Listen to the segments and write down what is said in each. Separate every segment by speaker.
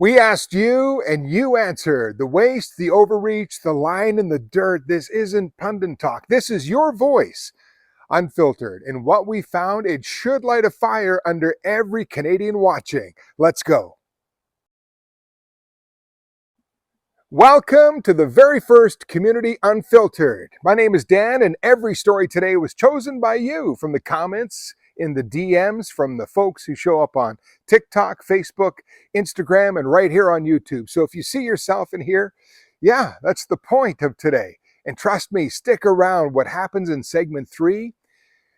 Speaker 1: We asked you and you answered. The waste, the overreach, the line in the dirt. This isn't pundit talk. This is your voice, unfiltered. And what we found, it should light a fire under every Canadian watching. Let's go. Welcome to the very first Community Unfiltered. My name is Dan, and every story today was chosen by you from the comments in the DMs from the folks who show up on TikTok, Facebook, Instagram, and right here on YouTube. So if you see yourself in here, yeah, that's the point of today. And trust me, stick around. What happens in segment 3,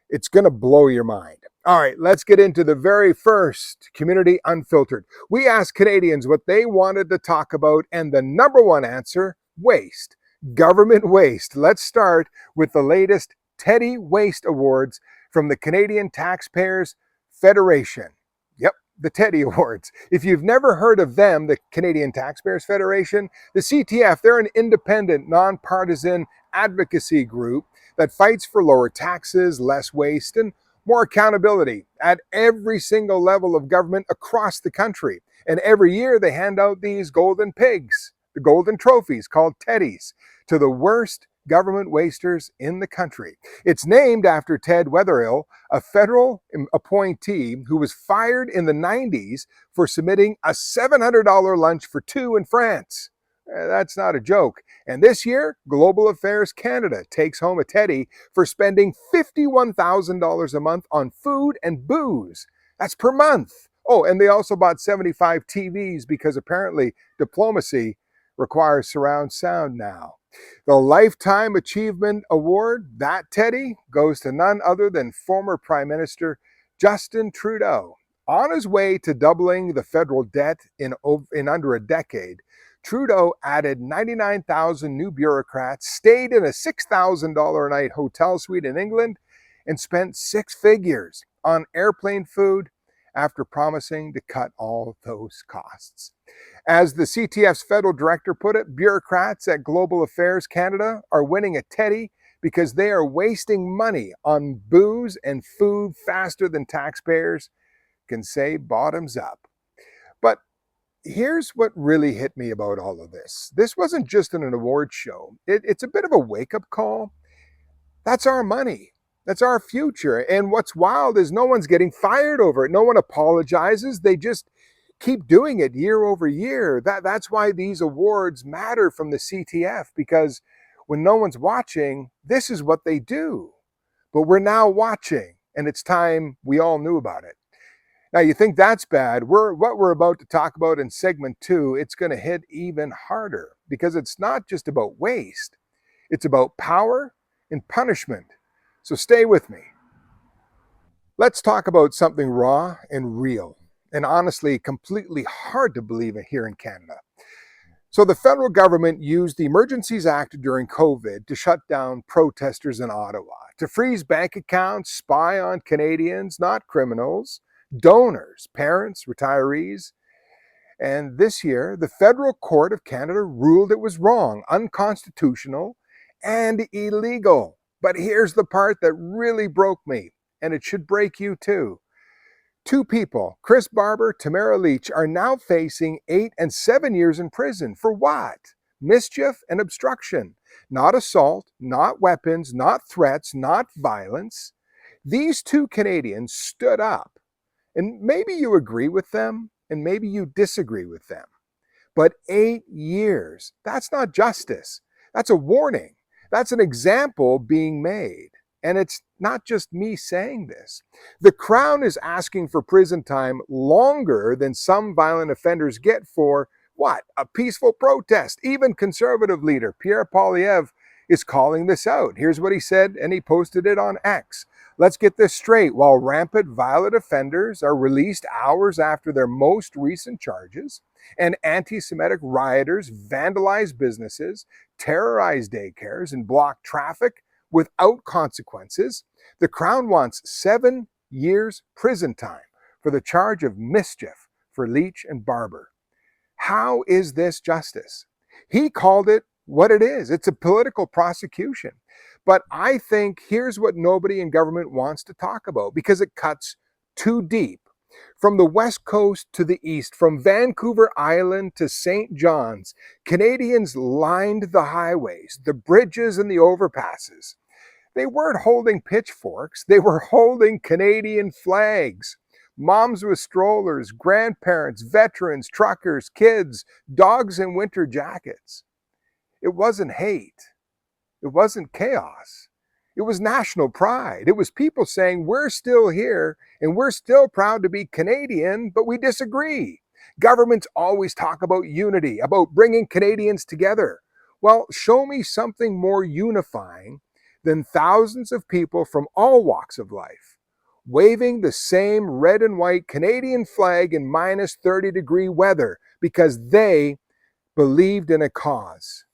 Speaker 1: it's going to blow your mind. All right, let's get into the very first Community Unfiltered. We asked Canadians what they wanted to talk about, and the number one answer, waste. Government waste. Let's start with the latest Teddy Waste Awards from the Canadian Taxpayers Federation. Yep, the Teddy Awards. If you've never heard of them, the Canadian Taxpayers Federation, the CTF, they're an independent, nonpartisan advocacy group that fights for lower taxes, less waste, and more accountability at every single level of government across the country. And every year they hand out these golden pigs, the golden trophies called Teddies, to the worst government wasters in the country. It's named after Ted Weatherill, a federal appointee who was fired in the 90s for submitting a $700 lunch for two in France. That's not a joke. And this year, Global Affairs Canada takes home a Teddy for spending $51,000 a month on food and booze. That's per month. Oh, and they also bought 75 TVs because apparently diplomacy requires surround sound now. The Lifetime Achievement Award, that Teddy, goes to none other than former Prime Minister Justin Trudeau. On his way to doubling the federal debt in under a decade, Trudeau added 99,000 new bureaucrats, stayed in a $6,000 a night hotel suite in England, and spent six figures on airplane food after promising to cut all those costs. As the CTF's federal director put it, bureaucrats at Global Affairs Canada are winning a Teddy because they are wasting money on booze and food faster than taxpayers can say bottoms up. But here's what really hit me about all of this. This wasn't just an award show. It's a bit of a wake-up call. That's our money. That's our future. And what's wild is no one's getting fired over it. No one apologizes. They just keep doing it year over year. That's why these awards matter from the CTF, because when no one's watching, this is what they do. But we're now watching, and it's time we all knew about it. Now, you think that's bad. What we're about to talk about in segment 2, it's going to hit even harder because it's not just about waste. It's about power and punishment. So stay with me. Let's talk about something raw and real, and honestly, completely hard to believe here in Canada. So the federal government used the Emergencies Act during COVID to shut down protesters in Ottawa, to freeze bank accounts, spy on Canadians, not criminals, donors, parents, retirees. And this year, the Federal Court of Canada ruled it was wrong, unconstitutional, and illegal. But here's the part that really broke me, and it should break you too. Two people, Chris Barber, Tamara Leach, are now facing 8 and 7 years in prison. For what? Mischief and obstruction. Not assault, not weapons, not threats, not violence. These two Canadians stood up. And maybe you agree with them, and maybe you disagree with them. But 8 years, that's not justice. That's a warning. That's an example being made. And it's not just me saying this. The Crown is asking for prison time longer than some violent offenders get for what? A peaceful protest. Even Conservative leader Pierre Poilievre is calling this out. Here's what he said, and he posted it on X. Let's get this straight. While rampant violent offenders are released hours after their most recent charges, and anti-Semitic rioters vandalize businesses, terrorize daycares, and block traffic without consequences, the Crown wants 7 years prison time for the charge of mischief for Leach and Barber. How is this justice? He called it what it is. It's a political prosecution. But I think here's what nobody in government wants to talk about because it cuts too deep. From the West Coast to the East, from Vancouver Island to St. John's, Canadians lined the highways, the bridges, and the overpasses. They weren't holding pitchforks, they were holding Canadian flags. Moms with strollers, grandparents, veterans, truckers, kids, dogs in winter jackets. It wasn't hate. It wasn't chaos. It was national pride. It was people saying, we're still here and we're still proud to be Canadian, but we disagree. Governments always talk about unity, about bringing Canadians together. Well, show me something more unifying than thousands of people from all walks of life waving the same red and white Canadian flag in minus 30-degree weather because they believed in a cause.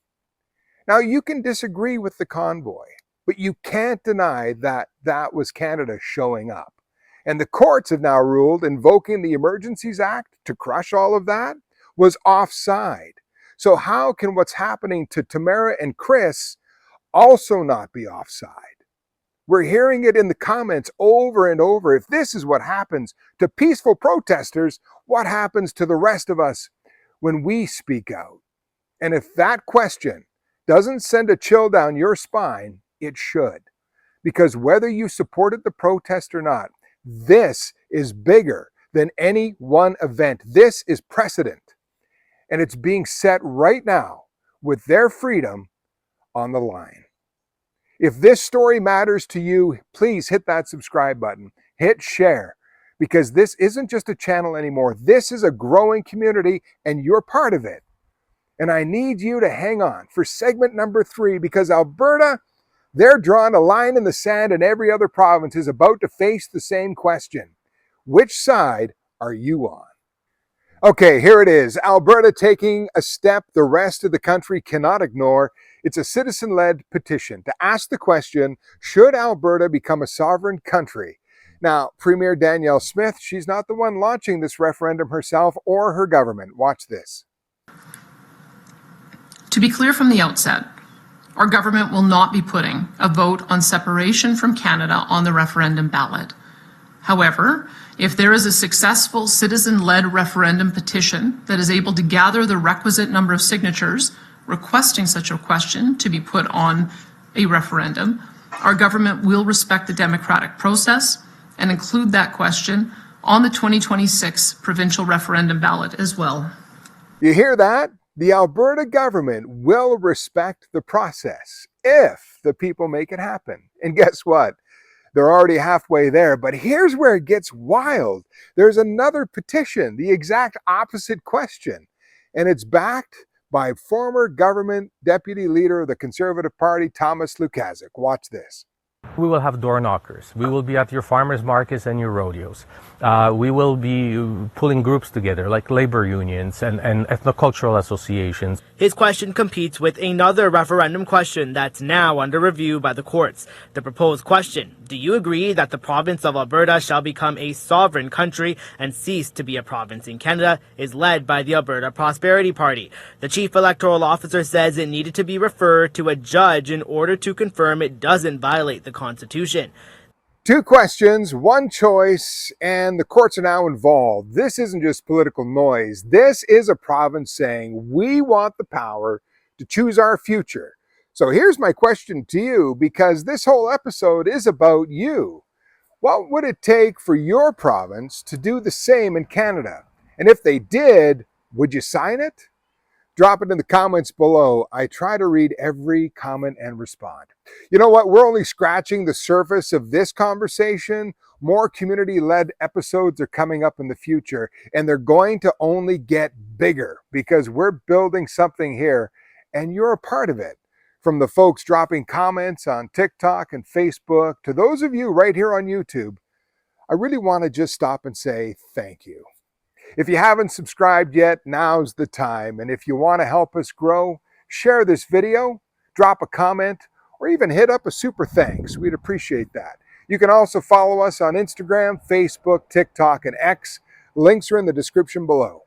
Speaker 1: Now, you can disagree with the convoy, but you can't deny that that was Canada showing up. And the courts have now ruled invoking the Emergencies Act to crush all of that was offside. So how can what's happening to Tamara and Chris also not be offside? We're hearing it in the comments over and over. If this is what happens to peaceful protesters, what happens to the rest of us when we speak out? And if that question doesn't send a chill down your spine, it should. Because whether you supported the protest or not, this is bigger than any one event. This is precedent. And it's being set right now with their freedom on the line. If this story matters to you, please hit that subscribe button, hit share, because this isn't just a channel anymore. This is a growing community and you're part of it. And I need you to hang on for segment number 3 because Alberta, they're drawing a line in the sand and every other province is about to face the same question. Which side are you on? Okay, here it is. Alberta taking a step the rest of the country cannot ignore. It's a citizen-led petition to ask the question, should Alberta become a sovereign country? Now, Premier Danielle Smith, she's not the one launching this referendum herself or her government. Watch this.
Speaker 2: To be clear from the outset, our government will not be putting a vote on separation from Canada on the referendum ballot. However, if there is a successful citizen-led referendum petition that is able to gather the requisite number of signatures requesting such a question to be put on a referendum, our government will respect the democratic process and include that question on the 2026 provincial referendum ballot as well.
Speaker 1: You hear that? The Alberta government will respect the process if the people make it happen. And guess what? They're already halfway there. But here's where it gets wild. There's another petition, the exact opposite question. And it's backed by former government deputy leader of the Conservative Party, Thomas Lukaszuk. Watch this.
Speaker 3: We will have door knockers. We will be at your farmers markets and your rodeos. We will be pulling groups together like labor unions and ethnocultural associations.
Speaker 4: His question competes with another referendum question that's now under review by the courts. The proposed question, do you agree that the province of Alberta shall become a sovereign country and cease to be a province in Canada, is led by the Alberta Prosperity Party. The chief electoral officer says it needed to be referred to a judge in order to confirm it doesn't violate the Constitution.
Speaker 1: 2 questions, 1 choice, and the courts are now involved. This isn't just political noise. This is a province saying we want the power to choose our future. So here's my question to you, because this whole episode is about you. What would it take for your province to do the same in Canada? And if they did, would you sign it? Drop it in the comments below. I try to read every comment and respond. You know what? We're only scratching the surface of this conversation. More community-led episodes are coming up in the future, and they're going to only get bigger because we're building something here, and you're a part of it. From the folks dropping comments on TikTok and Facebook to those of you right here on YouTube, I really want to just stop and say thank you. If you haven't subscribed yet, now's the time. And if you want to help us grow, share this video, drop a comment, or even hit up a super thanks. We'd appreciate that. You can also follow us on Instagram, Facebook, TikTok, and X. Links are in the description below.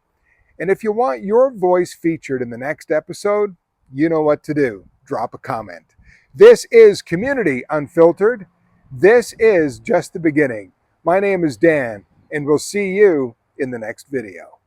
Speaker 1: And if you want your voice featured in the next episode, you know what to do. Drop a comment. This is Community Unfiltered. This is just the beginning. My name is Dan, and we'll see you in the next video.